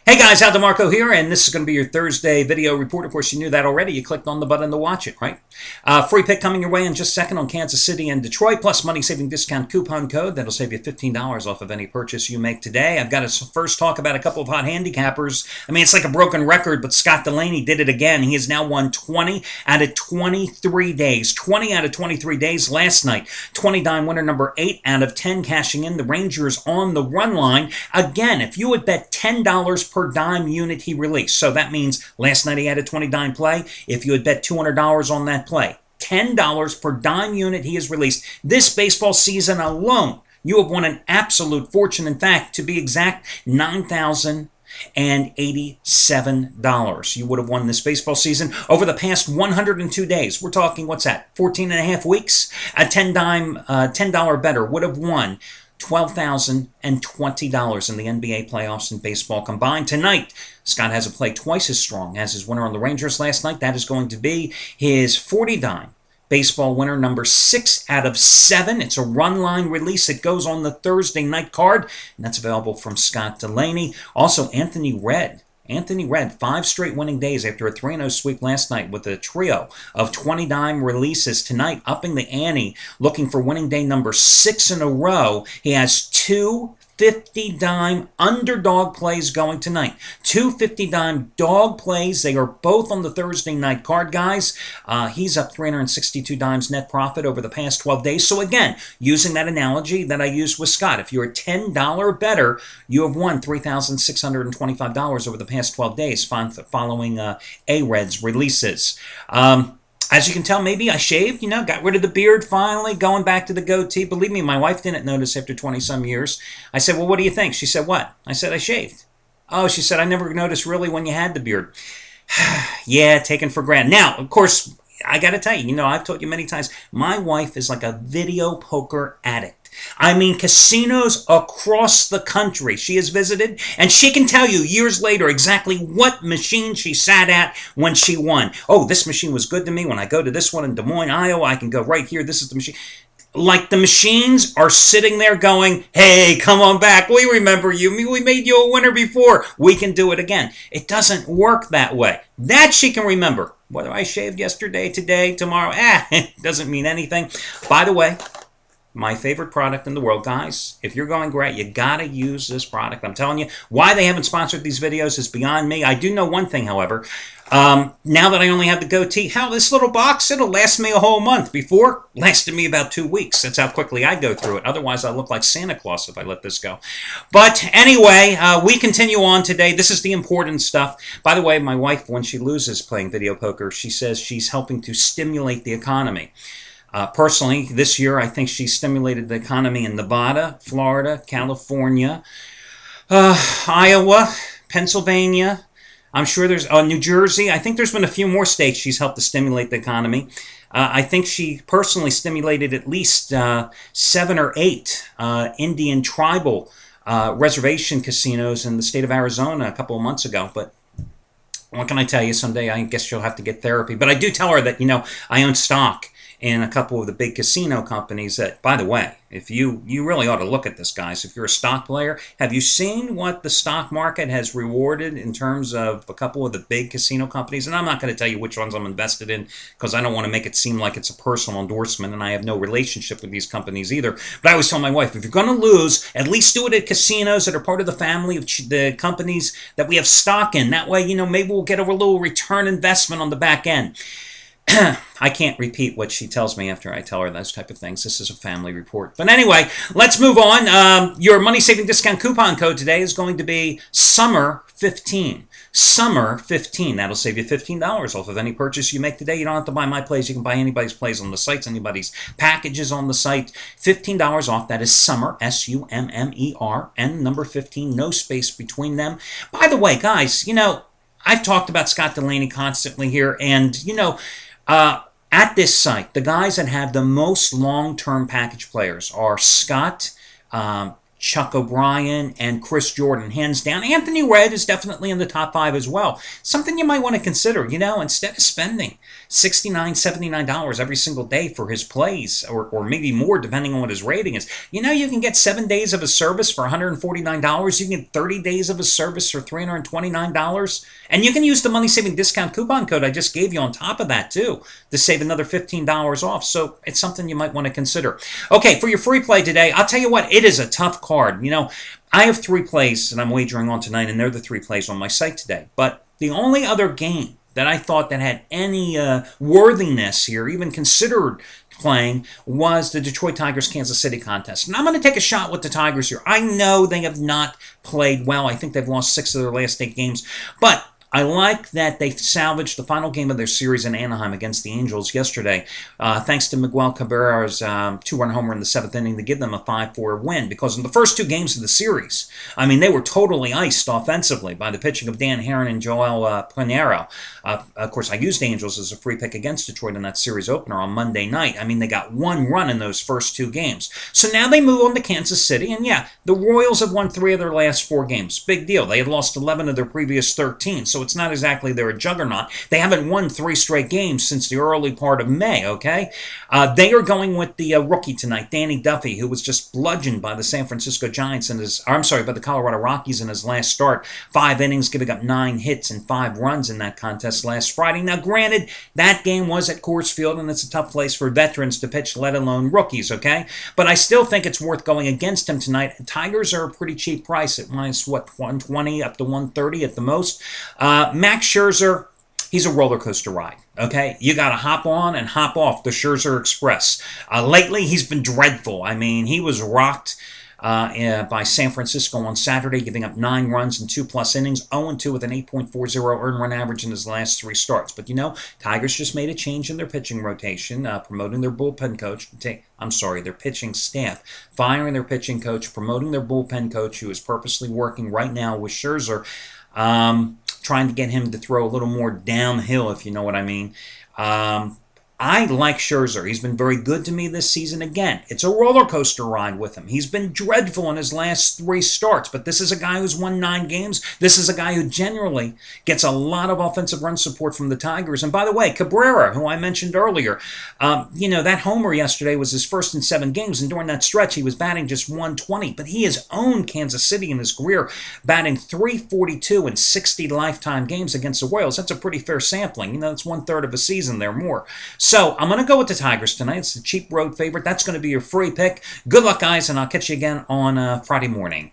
Hey guys, Al DeMarco here, and this is going to be your Thursday video report. Of course, you knew that already. You clicked on the button to watch it, right? Free pick coming your way in just a second on Kansas City and Detroit, plus money-saving discount coupon code that'll save you $15 off of any purchase you make today. I've got to first talk about a couple of hot handicappers. I mean, it's like a broken record, but Scott Delaney did it again. He has now won 20 out of 23 days. 20 out of 23 days last night. 20 dime winner number 8 out of 10 cashing in. The Rangers on the run line. Again, if you would bet $10 per dime unit he released. So that means last night he had a 20 dime play. If you had bet $200 on that play, $10 per dime unit he has released. This baseball season alone, you have won an absolute fortune. In fact, to be exact, $9,087 you would have won this baseball season over the past 102 days. We're talking, what's that, 14 and a half weeks? A $10 bettor would have won $12,020 in the NBA playoffs and baseball combined. Tonight, Scott has a play twice as strong as his winner on the Rangers last night. That is going to be his 40-dime baseball winner number 6 out of 7. It's a run line release. It goes on the Thursday night card, and that's available from Scott Delaney. Also, Anthony Red, 5 straight winning days after a 3-0 sweep last night with a trio of 20-dime releases. Tonight, upping the ante, looking for winning day number 6 in a row. He has 2 50-dime underdog plays going tonight. 2 50-dime dog plays. They are both on the Thursday night card, guys. He's up 362 dimes net profit over the past 12 days. So again, using that analogy that I used with Scott, if you're a $10 bettor, you have won $3,625 over the past 12 days following A-Red's releases. As you can tell, maybe I shaved, got rid of the beard finally, going back to the goatee. Believe me, my wife didn't notice after 20-some years. I said, well, what do you think? She said, what? I said, I shaved. Oh, she said, I never noticed really when you had the beard. Yeah, taken for granted. Now, of course, I got to tell you, I've told you many times, my wife is like a video poker addict. I mean, casinos across the country she has visited, and she can tell you years later exactly what machine she sat at when she won. Oh, this machine was good to me. When I go to this one in Des Moines, Iowa, I can go right here. This is the machine. Like the machines are sitting there going, hey, come on back. We remember you. We made you a winner before. We can do it again. It doesn't work that way. That she can remember. Whether I shaved yesterday, today, tomorrow, it doesn't mean anything. By the way, my favorite product in the world, guys. If you're going great, you got to use this product. I'm telling you, why they haven't sponsored these videos is beyond me. I do know one thing, however. Now that I only have the goatee, this little box, it'll last me a whole month. Before, lasted me about 2 weeks. That's how quickly I go through it. Otherwise, I look like Santa Claus if I let this go. But anyway, we continue on today. This is the important stuff. By the way, my wife, when she loses playing video poker, she says she's helping to stimulate the economy. Personally, this year, I think she stimulated the economy in Nevada, Florida, California, Iowa, Pennsylvania. I'm sure there's New Jersey. I think there's been a few more states she's helped to stimulate the economy. I think she personally stimulated at least 7 or 8 Indian tribal reservation casinos in the state of Arizona a couple of months ago. But what can I tell you? Someday I guess she'll have to get therapy. But I do tell her that, I own stock in a couple of the big casino companies that, by the way, if you really ought to look at this, guys. If you're a stock player, have you seen what the stock market has rewarded in terms of a couple of the big casino companies? And I'm not going to tell you which ones I'm invested in because I don't want to make it seem like it's a personal endorsement, and I have no relationship with these companies either. But I always tell my wife, if you're going to lose, at least do it at casinos that are part of the family of the companies that we have stock in. That way, maybe we'll get a little return investment on the back end. I can't repeat what she tells me after I tell her those type of things. This is a family report. But anyway, let's move on. Your money-saving discount coupon code today is going to be SUMMER15. SUMMER15. That'll save you $15 off of any purchase you make today. You don't have to buy my plays. You can buy anybody's plays on the sites, anybody's packages on the site. $15 off. That is SUMMER, S-U-M-M-E-R, and number 15, no space between them. By the way, guys, I've talked about Scott Delaney constantly here, and, at this site, the guys that have the most long-term package players are Scott, Chuck O'Brien, and Chris Jordan, hands down. Anthony Redd is definitely in the top 5 as well. Something you might want to consider, instead of spending $69, $79 every single day for his plays, or maybe more depending on what his rating is. You can get 7 days of a service for $149. You can get 30 days of a service for $329. And you can use the money-saving discount coupon code I just gave you on top of that, too, to save another $15 off. So it's something you might want to consider. Okay, for your free play today, I'll tell you what, it is a tough card. I have 3 plays that I'm wagering on tonight, and they're the 3 plays on my site today. But the only other game that I thought that had any worthiness here, even considered playing, was the Detroit Tigers-Kansas City contest. And I'm going to take a shot with the Tigers here. I know they have not played well. I think they've lost 6 of their last 8 games. But I like that they salvaged the final game of their series in Anaheim against the Angels yesterday, thanks to Miguel Cabrera's 2-run homer in the 7th inning to give them a 5-4 win. Because in the first 2 games of the series, they were totally iced offensively by the pitching of Dan Herron and Joel Pinheiro. Of course, I used Angels as a free pick against Detroit in that series opener on Monday night. They got 1 run in those first 2 games. So now they move on to Kansas City, and yeah, the Royals have won 3 of their last 4 games. Big deal. They had lost 11 of their previous 13, so it's not exactly they're a juggernaut. They haven't won 3 straight games since the early part of May, okay? They are going with the rookie tonight, Danny Duffy, who was just bludgeoned by the San Francisco Giants by the Colorado Rockies in his last start. 5 innings, giving up 9 hits and 5 runs in that contest last Friday. Now, granted, that game was at Coors Field, and it's a tough place for veterans to pitch, let alone rookies, okay? But I still think it's worth going against him tonight. Tigers are a pretty cheap price at minus, 120 up to 130 at the most. Max Scherzer, he's a roller coaster ride, okay? You got to hop on and hop off the Scherzer Express. Lately, he's been dreadful. He was rocked by San Francisco on Saturday, giving up 9 runs in 2+ innings, 0-2 with an 8.40 earned run average in his last 3 starts. But Tigers just made a change in their pitching rotation, promoting their bullpen coach. Their pitching staff, firing their pitching coach, promoting their bullpen coach, who is purposely working right now with Scherzer, trying to get him to throw a little more downhill, if you know what I mean. I like Scherzer. He's been very good to me this season. Again, it's a roller coaster ride with him. He's been dreadful in his last 3 starts, but this is a guy who's won 9 games. This is a guy who generally gets a lot of offensive run support from the Tigers. And by the way, Cabrera, who I mentioned earlier, that homer yesterday was his first in 7 games, and during that stretch, he was batting just 120. But he has owned Kansas City in his career, batting .342 in 60 lifetime games against the Royals. That's a pretty fair sampling. That's 1/3 of a season there more. So I'm going to go with the Tigers tonight. It's the cheap road favorite. That's going to be your free pick. Good luck, guys, and I'll catch you again on Friday morning.